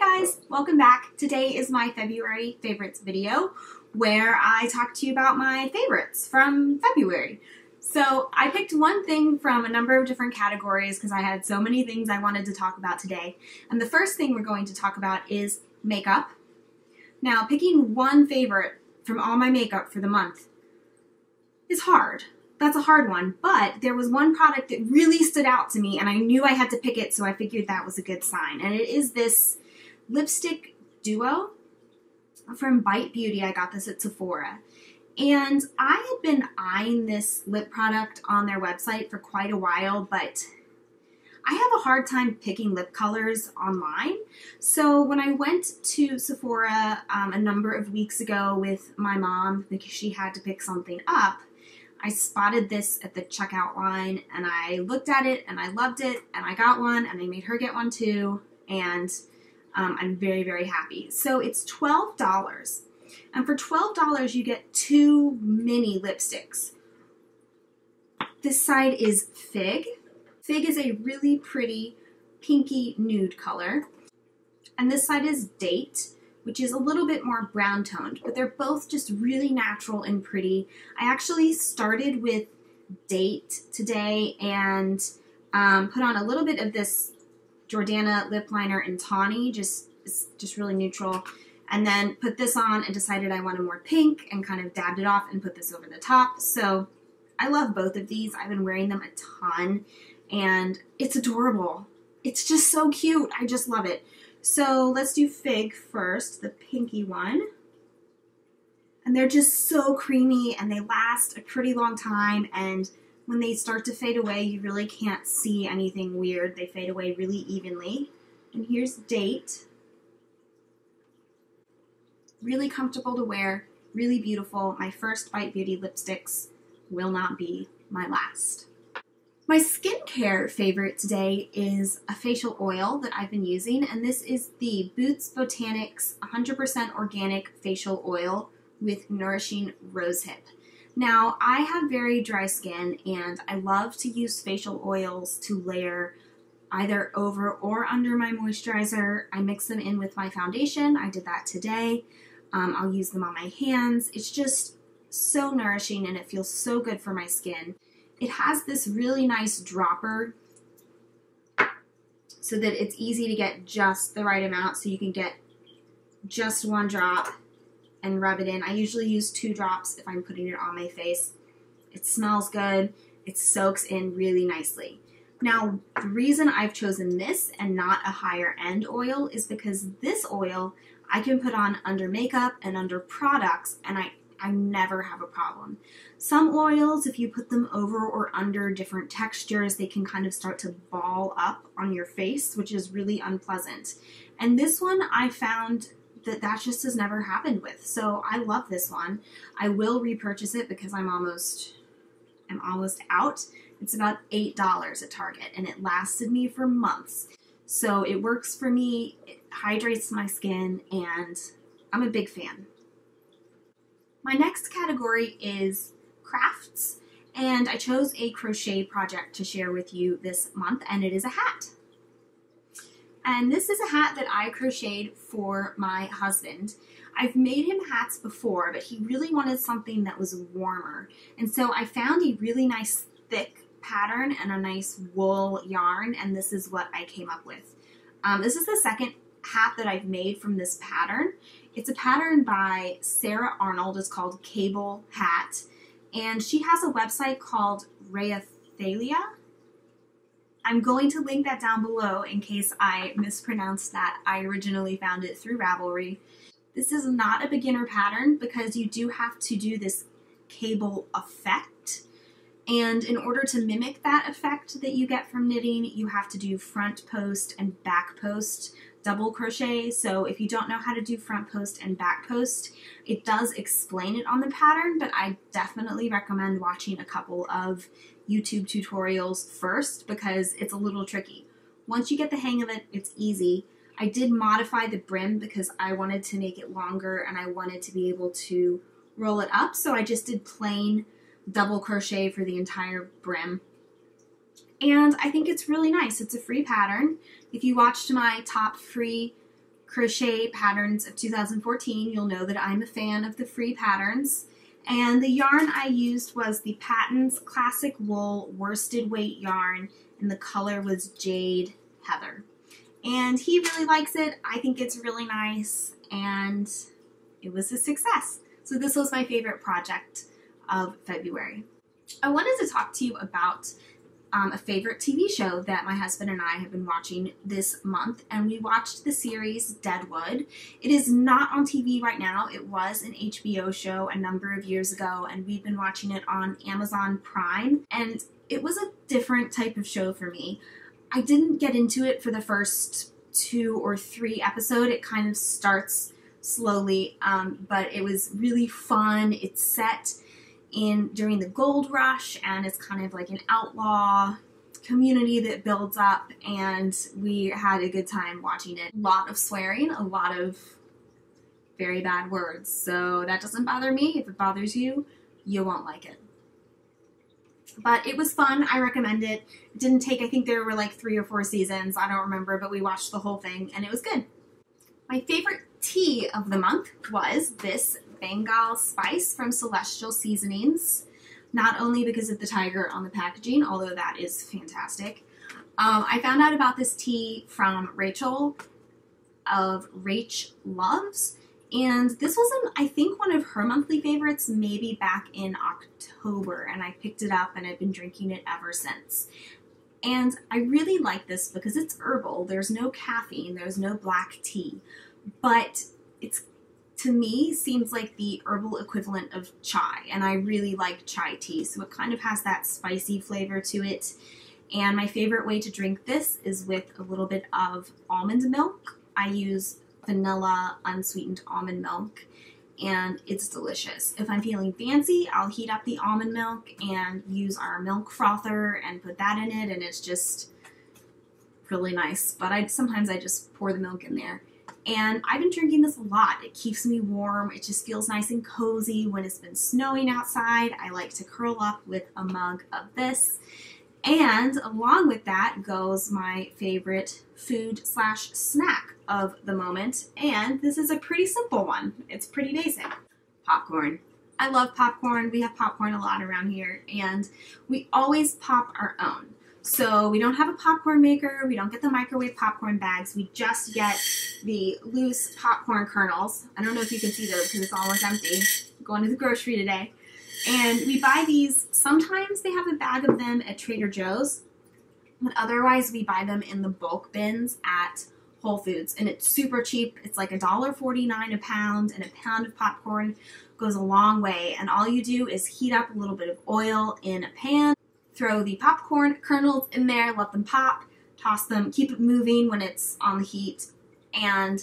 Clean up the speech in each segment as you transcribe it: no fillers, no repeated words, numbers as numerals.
Hi guys, welcome back. Today is my February favorites video where I talk to you about my favorites from February. So I picked one thing from a number of different categories because I had so many things I wanted to talk about today. And the first thing we're going to talk about is makeup. Now, picking one favorite from all my makeup for the month is hard. That's a hard one, but there was one product that really stood out to me and I knew I had to pick it, so I figured that was a good sign. And it is this lipstick duo from Bite Beauty. I got this at Sephora. And I had been eyeing this lip product on their website for quite a while, but I have a hard time picking lip colors online. So when I went to Sephora a number of weeks ago with my mom because she had to pick something up, I spotted this at the checkout line and I looked at it and I loved it and I got one and I made her get one too, and I'm very, very happy. So it's $12, and for $12 you get two mini lipsticks. This side is Fig. Fig is a really pretty pinky nude color, and this side is Date, which is a little bit more brown toned, but they're both just really natural and pretty. I actually started with Date today and put on a little bit of this Jordana lip liner in Tawny, just really neutral, and then put this on and decided I wanted more pink and kind of dabbed it off and put this over the top. So I love both of these. I've been wearing them a ton and it's adorable. It's just so cute. I just love it. So let's do Fig first, the pinky one. And they're just so creamy and they last a pretty long time, and when they start to fade away, you really can't see anything weird. They fade away really evenly. And here's Date. Really comfortable to wear, really beautiful. My first Bite Beauty lipsticks will not be my last. My skincare favorite today is a facial oil that I've been using, and this is the Botanics 100% organic facial oil with nourishing rosehip. Now, I have very dry skin and I love to use facial oils to layer either over or under my moisturizer. I mix them in with my foundation. I did that today. I'll use them on my hands. It's just so nourishing and it feels so good for my skin. It has this really nice dropper so that it's easy to get just the right amount, so you can get just one drop and rub it in. I usually use 2 drops if I'm putting it on my face. It smells good. It soaks in really nicely. Now, the reason I've chosen this and not a higher end oil is because this oil I can put on under makeup and under products, and I never have a problem. Some oils, if you put them over or under different textures, they can kind of start to ball up on your face, which is really unpleasant. And this one I found that just has never happened with. So I love this one. I will repurchase it because I'm almost out. It's about $8 at Target and it lasted me for months. So it works for me, it hydrates my skin, and I'm a big fan. My next category is crafts, and I chose a crochet project to share with you this month, and it is a hat. And this is a hat that I crocheted for my husband. I've made him hats before, but he really wanted something that was warmer. And so I found a really nice thick pattern and a nice wool yarn, and this is what I came up with. This is the second hat that I've made from this pattern. It's a pattern by Sarah Arnold. It's called Cable Hat, and she has a website called Rayathalia. I'm going to link that down below in case I mispronounced that. I originally found it through Ravelry. This is not a beginner pattern because you do have to do this cable effect. And in order to mimic that effect that you get from knitting, you have to do front post and back post double crochet. So if you don't know how to do front post and back post, it does explain it on the pattern, but I definitely recommend watching a couple of YouTube tutorials first because it's a little tricky. Once you get the hang of it, it's easy. I did modify the brim because I wanted to make it longer and I wanted to be able to roll it up, so I just did plain double crochet for the entire brim. And I think it's really nice. It's a free pattern. If you watched my top free crochet patterns of 2014. You'll know that I'm a fan of the free patterns. And the yarn I used was the Patons Classic Wool Worsted Weight yarn, and the color was Jade Heather. And he really likes it. I think it's really nice, and it was a success. So this was my favorite project of February. I wanted to talk to you about a favorite TV show that my husband and I have been watching this month, and we watched the series Deadwood. It is not on TV right now. It was an HBO show a number of years ago, and we've been watching it on Amazon Prime, and it was a different type of show for me. I didn't get into it for the first 2 or 3 episodes. It kind of starts slowly, but it was really fun. It's set during the gold rush, and it's kind of like an outlaw community that builds up, and we had a good time watching it. A lot of swearing, a lot of very bad words, so that doesn't bother me. If it bothers you, you won't like it. But it was fun. I recommend it. It didn't take, I think there were like 3 or 4 seasons, I don't remember, but we watched the whole thing and it was good. My favorite tea of the month was this Bengal spice from Celestial Seasonings. Not only because of the tiger on the packaging, although that is fantastic. I found out about this tea from Rachel of Rach Loves, and this was, I think, one of her monthly favorites, maybe back in October, and I picked it up and I've been drinking it ever since. And I really like this because it's herbal. There's no caffeine, there's no black tea, but it's, to me, seems like the herbal equivalent of chai, and I really like chai tea, so it kind of has that spicy flavor to it. And my favorite way to drink this is with a little bit of almond milk. I use vanilla unsweetened almond milk, and it's delicious. If I'm feeling fancy, I'll heat up the almond milk and use our milk frother and put that in it, and it's just really nice. But sometimes I just pour the milk in there. And I've been drinking this a lot. It keeps me warm. It just feels nice and cozy when it's been snowing outside. I like to curl up with a mug of this. And along with that goes my favorite food/snack of the moment. And this is a pretty simple one. It's pretty basic. Popcorn. I love popcorn. We have popcorn a lot around here, and we always pop our own. So we don't have a popcorn maker, we don't get the microwave popcorn bags, we just get the loose popcorn kernels. I don't know if you can see those because it's almost empty. I'm going to the grocery today. And we buy these, sometimes they have a bag of them at Trader Joe's, but otherwise we buy them in the bulk bins at Whole Foods. And it's super cheap. It's like $1.49 a pound, and a pound of popcorn goes a long way. And all you do is heat up a little bit of oil in a pan, throw the popcorn kernels in there, let them pop, toss them, keep it moving when it's on the heat, and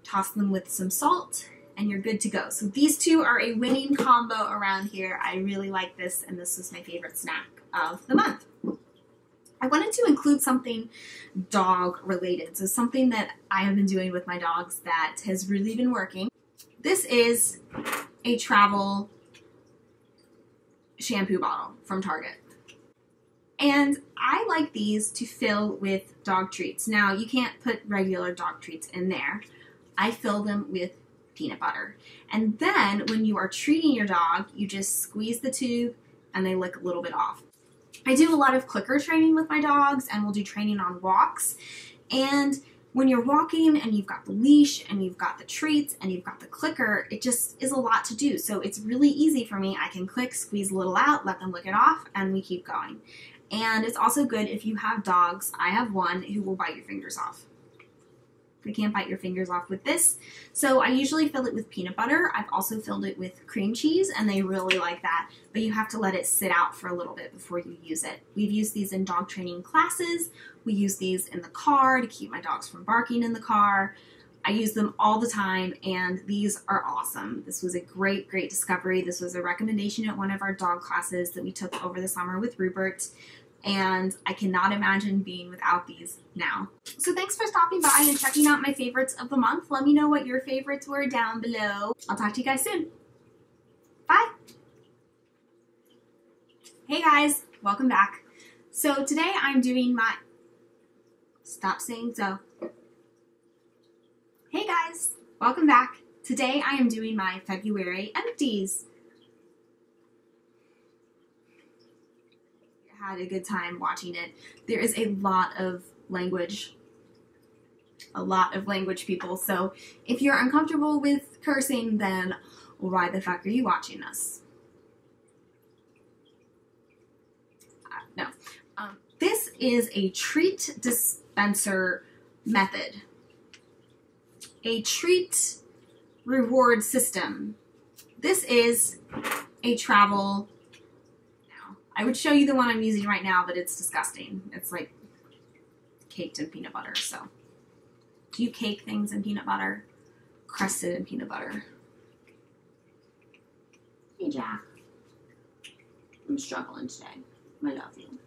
toss them with some salt, and you're good to go. So these two are a winning combo around here. I really like this, and this was my favorite snack of the month. I wanted to include something dog related, so something that I have been doing with my dogs that has really been working. This is a travel shampoo bottle from Target. And I like these to fill with dog treats. Now, you can't put regular dog treats in there. I fill them with peanut butter. And then when you are treating your dog, you just squeeze the tube and they lick a little bit off. I do a lot of clicker training with my dogs, and we'll do training on walks. And when you're walking and you've got the leash and you've got the treats and you've got the clicker, it just is a lot to do. So it's really easy for me. I can click, squeeze a little out, let them lick it off, and we keep going. And it's also good if you have dogs. I have one who will bite your fingers off. They can't bite your fingers off with this. So I usually fill it with peanut butter. I've also filled it with cream cheese, and they really like that. But you have to let it sit out for a little bit before you use it. We've used these in dog training classes. We use these in the car to keep my dogs from barking in the car. I use them all the time, and these are awesome. This was a great, great discovery. This was a recommendation at one of our dog classes that we took over the summer with Rupert. And I cannot imagine being without these now. So thanks for stopping by and checking out my favorites of the month. Let me know what your favorites were down below. I'll talk to you guys soon. Bye. Hey guys, welcome back. So today I'm doing my, stop saying so. Hey guys. guys, welcome back. Today I am doing my February empties. I had a good time watching it. There is a lot of language, people, so if you're uncomfortable with cursing, then why the fuck are you watching this? No. This is a treat dispenser method. A treat reward system. This is a travel. Now, I would show you the one I'm using right now, but it's disgusting. It's like caked in peanut butter. So, do you cake things in peanut butter? Crusted in peanut butter. Hey, Jack. I'm struggling today. I love you.